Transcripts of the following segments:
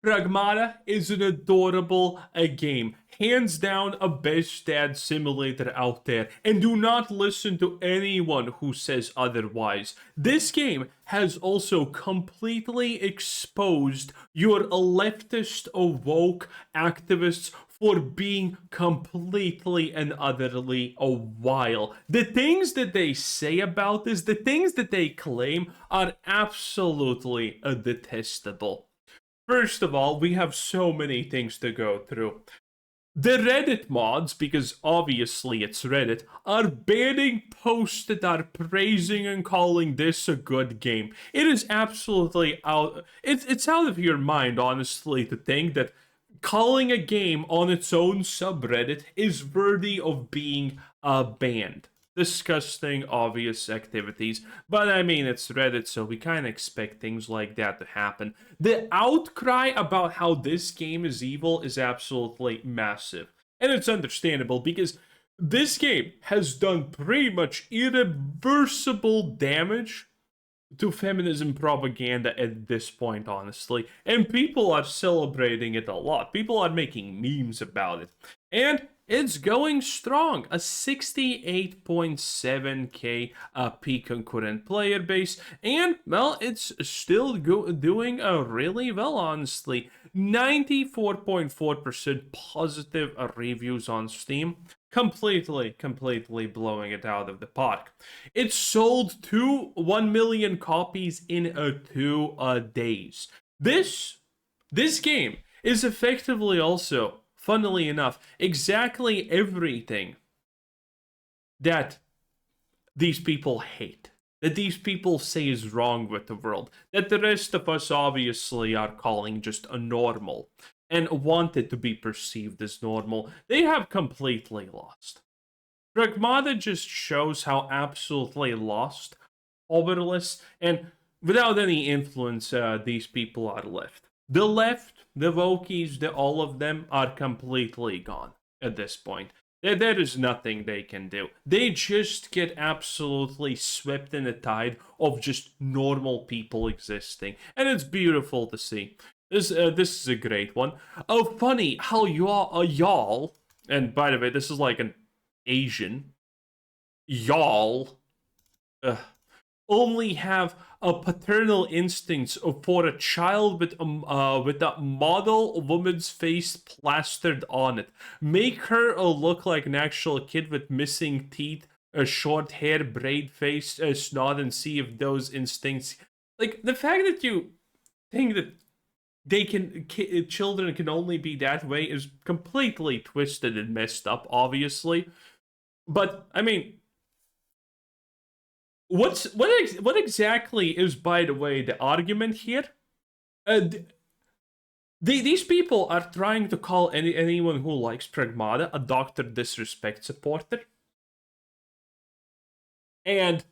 Pragmata is an adorable game. Hands down, a best dad simulator out there. And do not listen to anyone who says otherwise. This game has also completely exposed your leftist woke activists for being completely and utterly a while. The things that they say about this, the things that they claim, are absolutely detestable. First of all, we have so many things to go through. The Reddit mods, because obviously it's Reddit, are banning posts that are praising and calling this a good game. It is absolutely out. It's out of your mind, honestly, to think that calling a game on its own subreddit is worthy of being banned. Disgusting, obvious activities. But I mean, it's Reddit, so we kind of expect things like that to happen. The outcry about how this game is evil is absolutely massive. And it's understandable because this game has done pretty much irreversible damage to feminism propaganda at this point, honestly. And people are celebrating it a lot. People are making memes about it. And it's going strong. A 68.7k peak concurrent player base. And, well, it's still doing really well, honestly. 94.4% positive reviews on Steam. Completely blowing it out of the park. It sold 1 million copies in 2 days. This game is effectively also, funnily enough, exactly everything that these people hate, that these people say is wrong with the world, that the rest of us obviously are calling just a normal and want it to be perceived as normal. They have completely lost. Pragmata just shows how absolutely lost, powerless, and without any influence these people are left. The left, the Wokies, all of them are completely gone at this point. There is nothing they can do. They just get absolutely swept in the tide of just normal people existing. And it's beautiful to see. This is a great one. Oh, funny how y'all, and by the way, this is like an Asian, y'all, only have a paternal instincts for a child with a model woman's face plastered on it. Make her look like an actual kid with missing teeth, a short hair, braid face, snot, and see if those instincts. Like the fact that you think that children can only be that way is completely twisted and messed up, obviously. But I mean, what exactly is, by the way, the argument here? These people are trying to call anyone who likes Pragmata a Doctor Disrespect supporter, and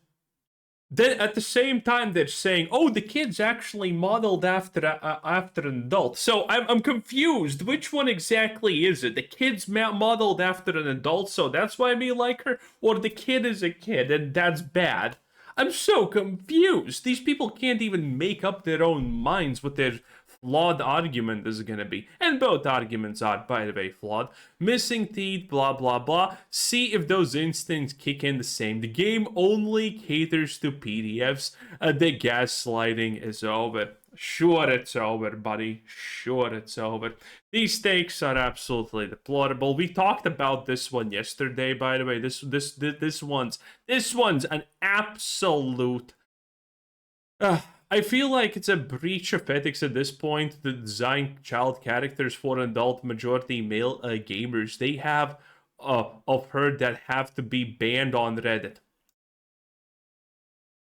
then at the same time they're saying, "Oh, the kid's actually modeled after an adult." So I'm confused. Which one exactly is it? The kid's modeled after an adult, so that's why we like her, or the kid is a kid and that's bad? I'm so confused. These people can't even make up their own minds what their flawed argument is gonna be. And both arguments are, by the way, flawed. Missing teeth, blah blah blah. See if those instincts kick in the same. The game only caters to PDFs. The gaslighting is over. Sure, it's over, buddy. Sure, it's over. These stakes are absolutely deplorable. We talked about this one yesterday, by the way. This one's an absolute. I feel like it's a breach of ethics at this point to design child characters for adult majority male gamers. They have of her that have to be banned on Reddit.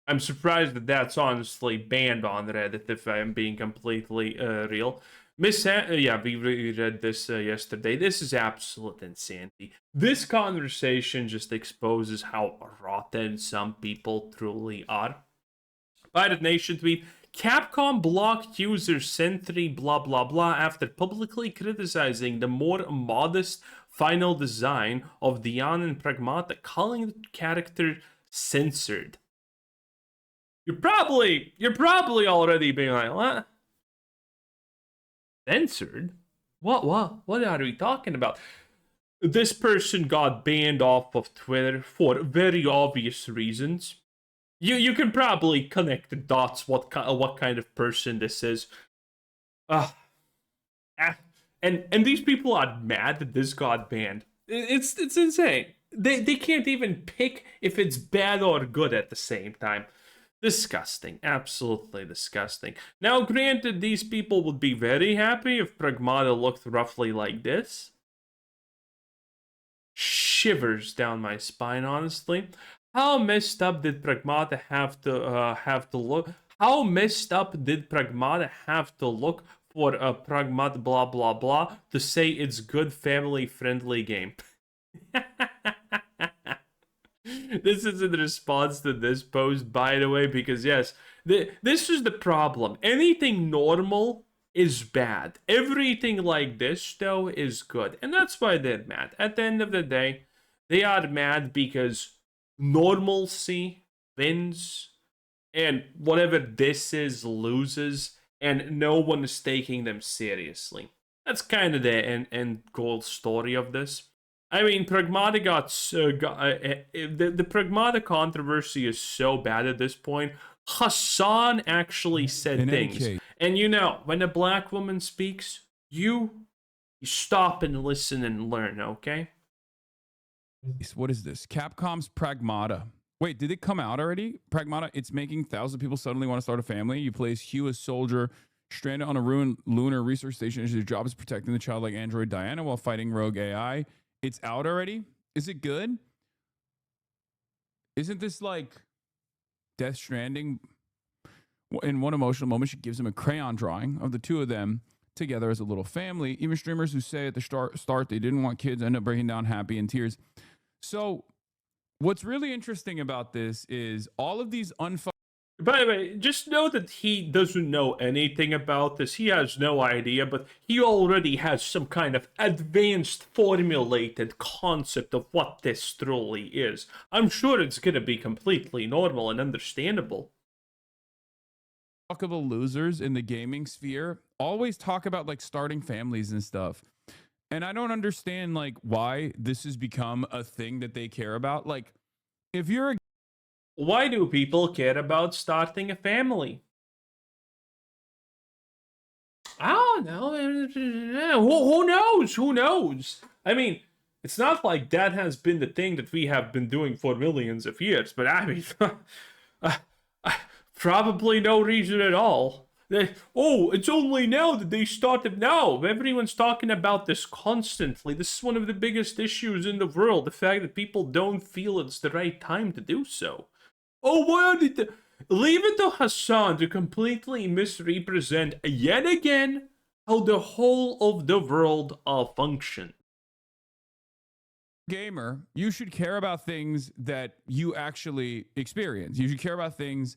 I'm surprised that that's honestly banned on Reddit, if I'm being completely real. Yeah, we read this yesterday. This is absolute insanity. This conversation just exposes how rotten some people truly are. Pirate Nation tweet: Capcom blocked user Sentry blah blah blah after publicly criticizing the more modest final design of Dion and Pragmata, calling the character censored. You're probably already being like, what? Censored? What are we talking about? This person got banned off of Twitter for very obvious reasons. You can probably connect the dots what kind of person this is. Uh, and these people are mad that this got banned. It's insane. They can't even pick if it's bad or good at the same time. Disgusting. Absolutely disgusting. Now, granted, these people would be very happy if Pragmata looked roughly like this. Shivers down my spine, honestly. How messed up did Pragmata have to look? How messed up did Pragmata have to look for a Pragmata blah blah blah to say it's good family friendly game? This is in response to this post, by the way, because yes, this is the problem. Anything normal is bad. Everything like this, though, is good. And that's why they're mad. At the end of the day, they are mad because normalcy wins, and whatever this is loses, and no one is taking them seriously. That's kind of the end goal story of this. I mean, Pragmata the Pragmata controversy is so bad at this point. Hassan actually said In any things, case, and when a black woman speaks, you stop and listen and learn. Okay? what is this? Capcom's Pragmata. Wait, did it come out already? Pragmata, it's making thousands of people suddenly want to start a family. You play as Hugh, a soldier stranded on a ruined lunar research station. His job is protecting the childlike android Diana while fighting rogue AI. It's out already? Is it good? Isn't this like Death Stranding? In one emotional moment, she gives him a crayon drawing of the two of them together as a little family. Even streamers who say at the start they didn't want kids end up breaking down happy in tears. So what's really interesting about this is all of these By the way, just know that he doesn't know anything about this. He has no idea, but he already has some kind of advanced formulated concept of what this truly is. I'm sure it's gonna be completely normal and understandable. fuckable losers in the gaming sphere always talk about like starting families and stuff. And I don't understand like why this has become a thing that they care about. Like if you're a Why do people care about starting a family? I don't know. Who knows? Who knows? I mean, it's not like that has been the thing that we have been doing for millions of years, but I mean, probably no reason at all. It's only now that they started. Now everyone's talking about this constantly. This is one of the biggest issues in the world. The fact that people don't feel it's the right time to do so. Oh, why did the... Leave it to Hassan to completely misrepresent yet again how the whole of the world function. gamer, you should care about things that you actually experience. You should care about things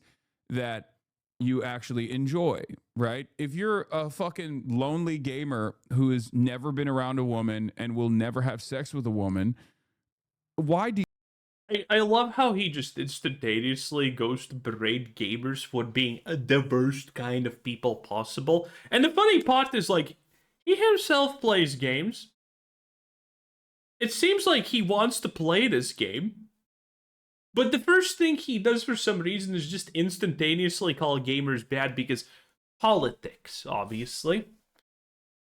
that you actually enjoy, right? If you're a fucking lonely gamer who has never been around a woman and will never have sex with a woman, why do I love how he just instantaneously goes to berate gamers for being the worst kind of people possible. And the funny part is, like, he himself plays games. It seems like he wants to play this game. But the first thing he does for some reason is just instantaneously call gamers bad because politics, obviously.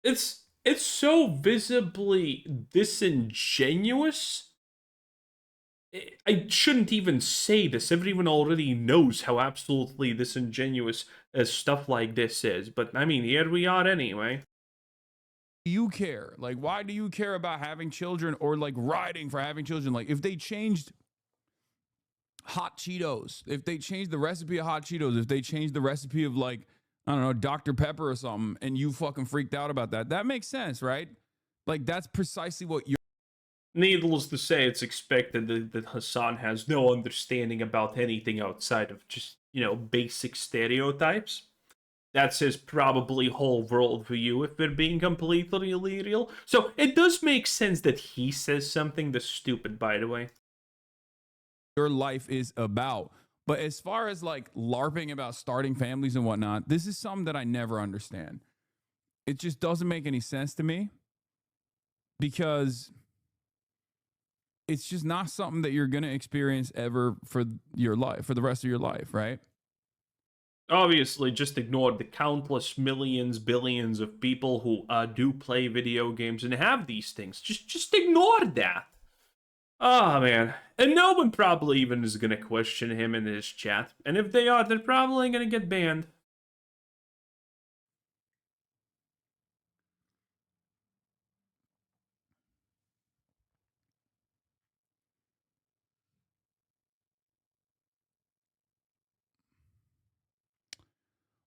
It's so visibly disingenuous. I shouldn't even say this. Everyone already knows how absolutely disingenuous stuff like this is. But I mean, here we are anyway. you care? Like, why do you care about having children or like riding for having children? Like, if they changed hot Cheetos, if they changed the recipe of hot Cheetos, if they changed the recipe of like, I don't know, Dr. Pepper or something, and you fucking freaked out about that, that makes sense, right? Like, that's precisely what you're. Needless to say, it's expected that Hassan has no understanding about anything outside of just, basic stereotypes. That's his probably whole worldview, if we're being completely real. So it does make sense that he says something this stupid, by the way. Your life is about. But as far as like LARPing about starting families and whatnot, this is something that I never understand. it just doesn't make any sense to me because it's just not something that you're going to experience ever for your life, for the rest of your life, right? Obviously, just ignore the countless millions, billions of people who do play video games and have these things. Just ignore that. Oh man, and no one probably even is gonna question him in his chat, and if they are, they're probably gonna get banned.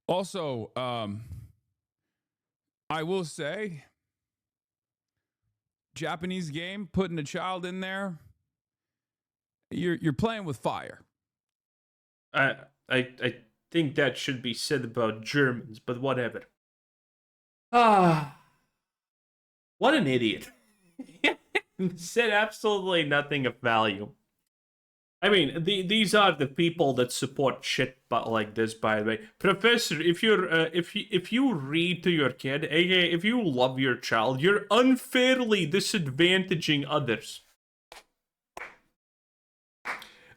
Also, I will say, Japanese game, putting a child in there, you're playing with fire. I think that should be said about Germans, but whatever. Ah, what an idiot. Said absolutely nothing of value. I mean, these are the people that support shit but like this. By the way, Professor, if you read to your kid, aka if you love your child, you're unfairly disadvantaging others.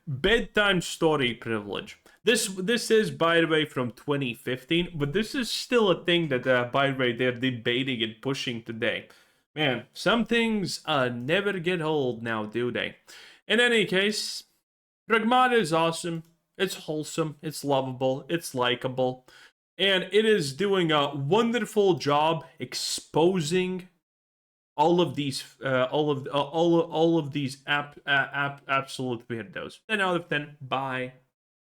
Bedtime story privilege. This is, by the way, from 2015, but this is still a thing that by the way they're debating and pushing today. Man, some things never get old now, do they? In any case, Pragmata is awesome. It's wholesome. It's lovable. It's likable, and it is doing a wonderful job exposing all of these, all of these absolute weirdos. 10 out of 10. Bye.